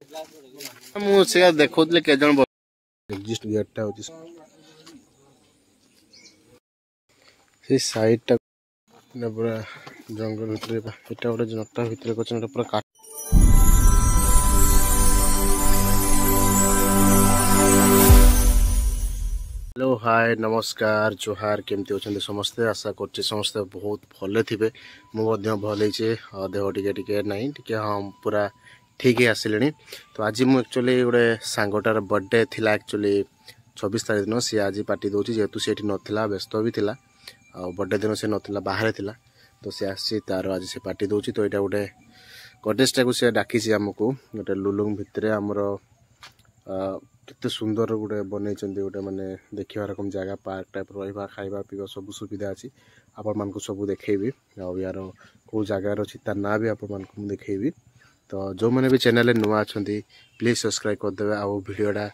मुझे देखुले के जन एग्जिस्ट गेटटा होची से साइडटा ने पूरा जंगल भितर एटा गोटे जनता भितर कोचन पूरा काट हेलो हाय नमस्कार जोहार केमती अच्छा समस्ते आशा कर समस्ते बहुत भले थे मुझे भल देह टिके ना टे हाँ पूरा ठीक ही आसिले तो आज मुझे एक्चुअली गोटे सांगटार बर्थडे थिला एक्चुअली 26 तारीख दिन सी आज पार्टी दूसरी जेहेतु सी नाला व्यस्त भी थिला बर्थडे दिन से नाला बाहर थिला तो सी आसी तार आज से पार्टी दूसरी तो यहाँ गोटे गडेजटा को सी डाकी आमको गोटे लुलुंग भितर आमर केते सुंदर गोटे बन गोटे माने देखिए रकम जगह पार्क टाइप रहा खाଇବା पीवा सब सुविधा अच्छी आपण मान सब देखी यार कौ जगार अच्छी तार ना भी आपण देखी तो जो मैंने भी चैनल नुआ अच्छा प्लीज सब्सक्राइब करदे आउ भिडटा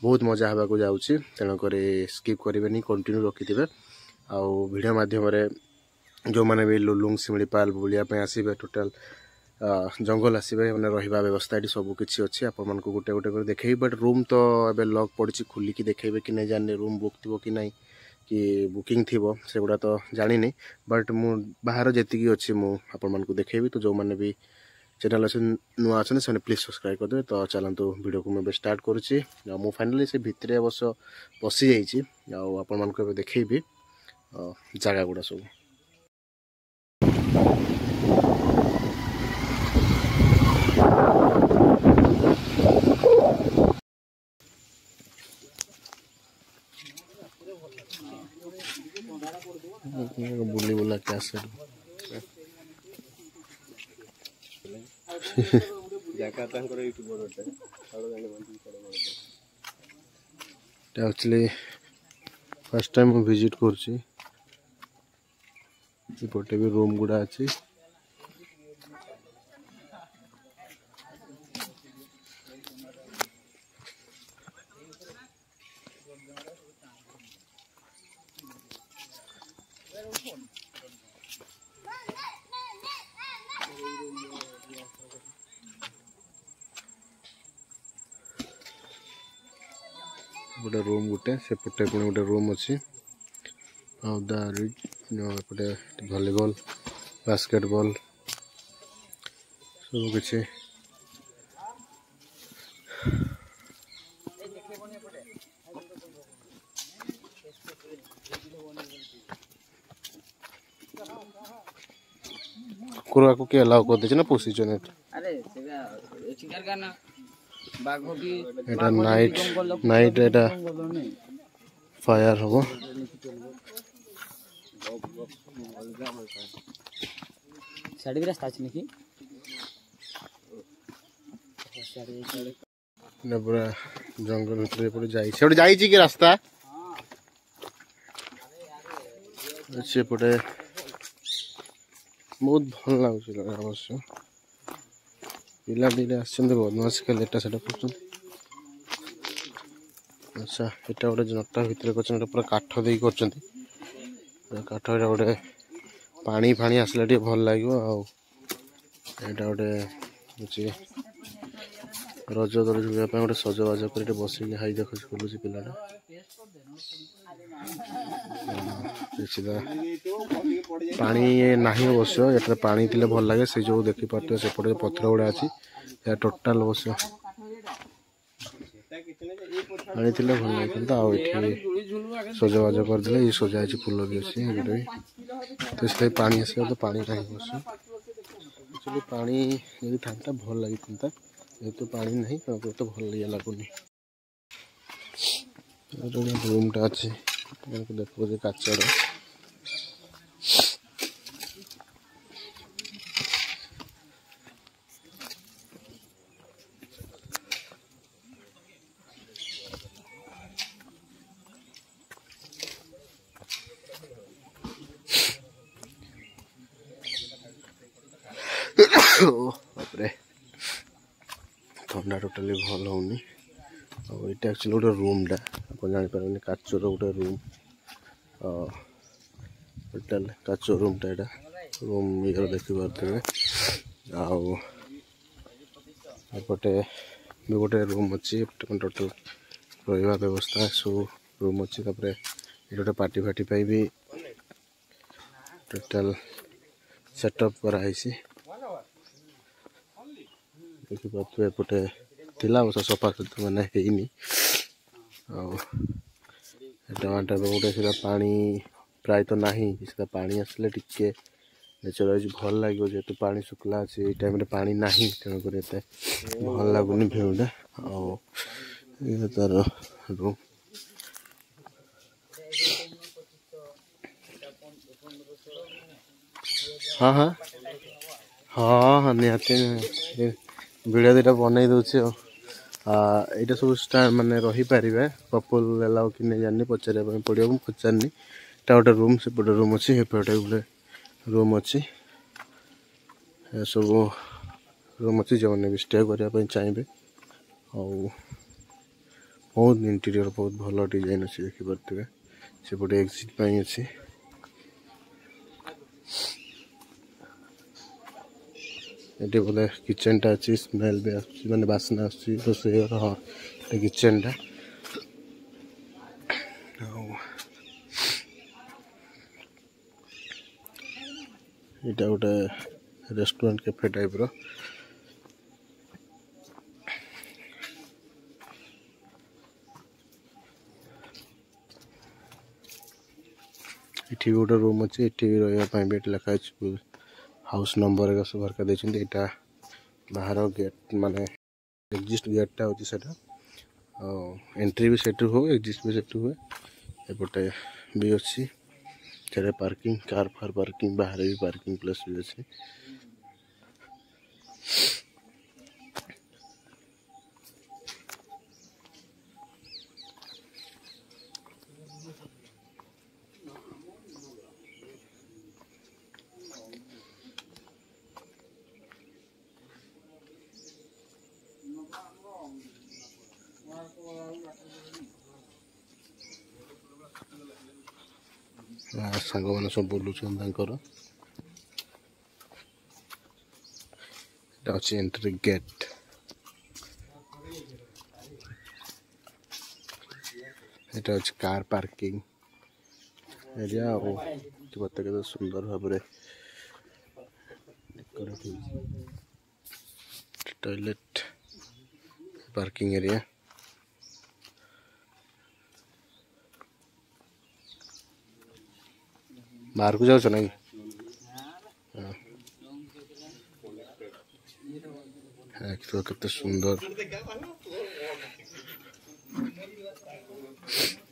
बहुत मजा हाँक जाऊँगी तेणुक स्किप करेंगे कंटिन्यू रखिथे आउ भिड मध्यम जो मैंने भी लुलुंग शिमिलीपाल बुलियाँ आसबे टोटाल जंगल आसबे मैंने रहा व्यवस्था ये सब किसी अच्छी आप गोटे गोटे देखे बट रूम तो ए लॉक पड़ी खोलिकी देखेबे कि नहीं जाने रूम बुक थी कि नहीं कि बुकिंग थी से गुड़ा तो जानी बट मु बाहर जी अच्छी मुझे देखेबी तो जो मैंने भी चैनल अच्छे नुआ अच्छे से प्लीज सब्सक्राइब करदे तो चलतु वीडियो को मैं स्टार्ट करुँची मु फाइनाली से भितर अवश्य पशि जाइए आपण देखेबी जगह गुड़ा सब बुली बुला क्या एक्चुअली फर्स्ट टाइम विजिट करटे भी रूम गुड़ा अच्छी गोटे रूम गोटे सेपटे गोटे रूम अच्छी एपटे भलीबॉल बास्केटबॉल सब किसी कुकुर को क्या अलाउ कर दे ना पोसी एटा नाइट नाइट एटा फायर हो साड़ी भी रास्ता अच्छी ना पूरा जंगल भितर पड़े जाई कि रास्ता अच्छे पटे बहुत भल लगुच अवश्य पिला दी बदमाश खेल एटा सेटा कर अच्छा यहाँ गोटे जनता भितर कर पूरा काठ दे कर काठ यहाँ गोटे पानी फाणी आसला भल लगे आटा गोटे हूँ रज दर झुलिया गोटे सजबाज कर बस हाई देख खोलुच पिलाटा पानी नहीं अवश्य ये पानी थी भल लगे से जो देखिपे सेपटे पथर गुड़ा अच्छी टोटाल अवश्य पानी थी भल लगे आठ सजबाज करदे ये सजा फुल भी अच्छे तो से पानी आस तो पानी कहीं अवश्य एक्चुअली पानी यदि था भल लगी था जेहतु पानी नहीं तो भल लगुनि रूमटा अच्छे देखो काचर बापरे थंडा टोटाली भल होनी और ये एक्चुअली गोटे रूमटा आप जापर काचर गोटे रूम टोटाल काच रूमटा यहाँ रूम ये देखिपे आपटे भी गोटे रूम अच्छी टोटाल रहा व्यवस्था सब रूम अच्छी ये गोटे पार्टी फाटी भी टोटाल सेटअप कराई देखिए एपटे थिला अवश्य सफा सुतरा मैंने टमाटा गोटे सीधा पानी प्राय तो ना सीधा पानी आसले टिके नेचर वाइज भल लगे जेहतु पानी शुक्ला अच्छे ये टाइम पानी ना तेणुक भल लगुनि भिउटा तार रूम हाँ हाँ हाँ हाँ निहाती वीडियो दुटा बनई दूसरी यहाँ सब स्टार माने रही पारे कपल एलाउ कि नहीं जानी पचार पड़ो मुझे पचारनी गोटे रूम से रूम अच्छी गोटे गोटे रूम अच्छी सब रूम अच्छी जो मैंने भी स्टे करने चाहिए बहुत इंटीरियर बहुत भल डिजाइन अच्छी देखिपे सेपटे एक्जिट अच्छी ये बोले किचन टा अच्छी स्मेल भी माने बासना रोसई हाँ किचन टा यहाँ गोटे रेस्टोरेंट कैफे टाइप रो ये गोटे रूम अच्छे ये रही लिखाई हाउस नंबर एक सब हरका देखते यहाँ बाहर गेट माने एग्जिस्ट गेटा होची सेटा एंट्री भी सेट हो एग्जिस्ट भी सेट हुए एपटे भी अच्छी से पार्किंग कार फार पार्किंग बाहर भी पार्किंग प्लेस भी अच्छी सांग मैंने सब बुलून अच्छी एंट्री गेट यहाँ अच्छे कार पार्किंग एरिया के सुंदर भाव टॉयलेट पार्किंग एरिया बाहर को जाओ ना केते सुंदर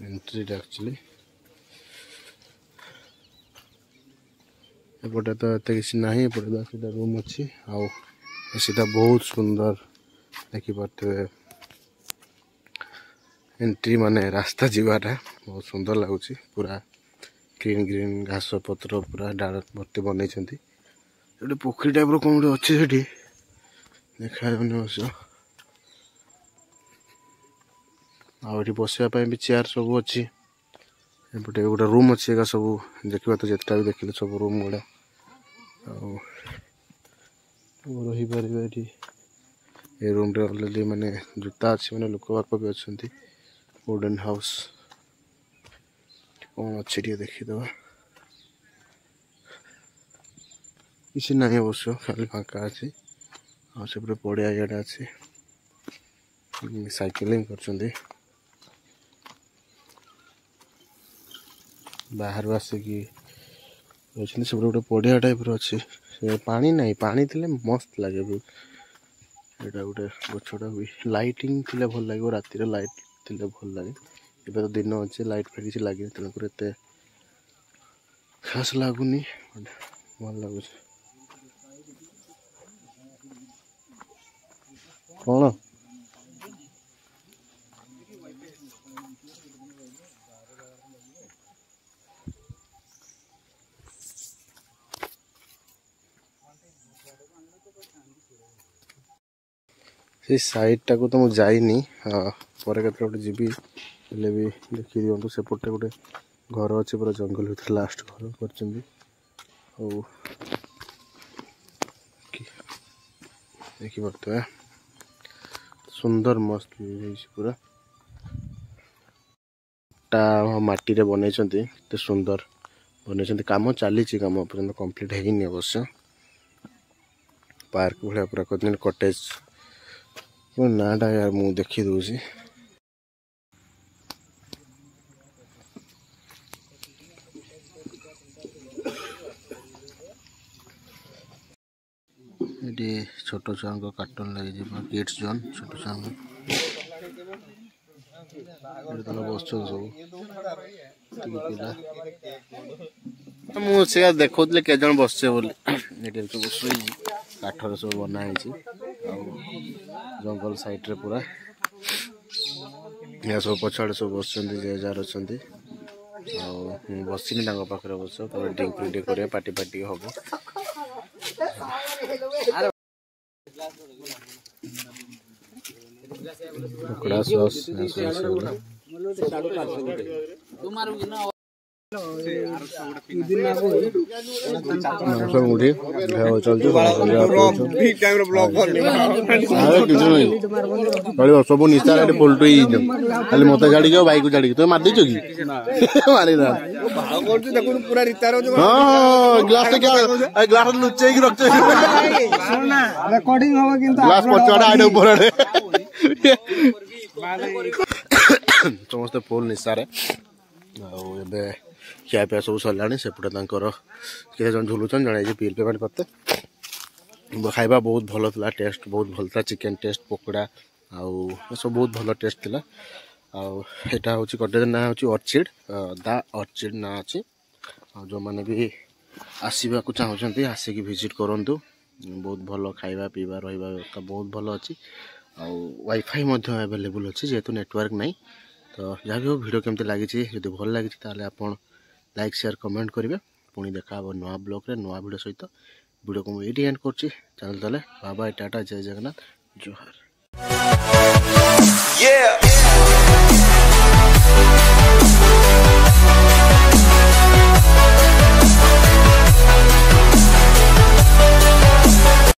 एंट्री एक्चुअली एपटे तो एत कि ना एपटे सीधा रूम अच्छी आउ सीधा बहुत सुंदर देखिपे एंट्री माने रास्ता जीवाटा बहुत सुंदर लगुच पूरा ग्रीन ग्रीन घास पत्र पूरा डाल भर्ती बनई गोटे पोखरी टाइप कौन गोटे अच्छे से देखा अवश्य आठ बसवाई भी चेयर सब अच्छी एपटे गोटे रूम अच्छी एका सब देखा तो जितना भी देखिले सब रूम गुड़ा रही पारे ये रूम रे ऑलरेडी माने जूता अच्छी मैंने लोक बाक भी अच्छा वुडन हाउस कौन अच्छे देखीदे किसी ना अवश्य खाली फाँका अच्छी हाँ से पड़िया इटा अच्छी साइकिलिंग कर बाहर आसिकी सब गोटे पड़िया टाइप अच्छी पानी ना पानी थी मस्त लगे यहाँ गोटे गछटा भी लाइटिंग थी भल लगे रातिर लाइट थी भल लगे ये तो दिन अच्छे लाइट फाइट किसी लगे तेणुक एत खास लगुनि भल लगुच कौन से साइड टाक तो मुझे जाइनी पर गोटे जीवी हेल्ले भी देखी दिंतु सेपटे गोटे घर अच्छे पूरा जंगल भर लास्ट घर कर देखी पारे सुंदर मस्त पूरा टा माटी रे बनैछन्ती ते सुंदर बनैछन्ती काम चली काम पर्यंत कंप्लीट हेनी अवश्य पार्क भलिया पूरा करछन कॉटेज नाटा यार मु देखि दूसी ये छोट छुआ कार्टून लगे किड्स जोन छोट छुआ बस मुझे देखुली के जन बसचे सब काठर सब बनाई जंगल साइड पूरा या सब पछाड़ सब बस जार अच्छा बसनी पाखे बस ड्रिंक फ्रिंक कर पार्टी पार्टी हम कुकड़ा सॉस सब निशा पलटू खाली मत छाड़ी बैक को छाड़ी तुम मार कि मारी ना ग्लास ग्लास लुचे ग्लास पचड़ा आड़े ऊपर समस्ते फुल निशारे खिया पिया सब सरला सेपटे किए जन झुलुचन जड़े बिल पेमेंट करते खाଇବା बहुत भल था टेस्ट बहुत भल था चिकेन टेस्ट पकोड़ा आउ सब बहुत भल टेस्ट थिला आटा हूँ कटेज ना हूँ अर्चिड द अर्चिड ना अच्छी जो मैंने भी आसवा चाहते आसिक विजिट करूँ बहुत भल खाଇବା पीवा रहा व्यवस्था बहुत भल अच्छी वाईफाई अवेलेबल अच्छी जेहेतु नेटवर्क नहीं तो जहाँ भी हो वीडियो केमती लगी जो भल लगी आप लाइक शेयर कमेंट करेंगे पुणी देखा नुआ ब्लॉग रे नुआ वीडियो सहित वीडियो को मुझे एंड कर चैनल तले बाय बाय टाटा जय जगन्नाथ जोहार।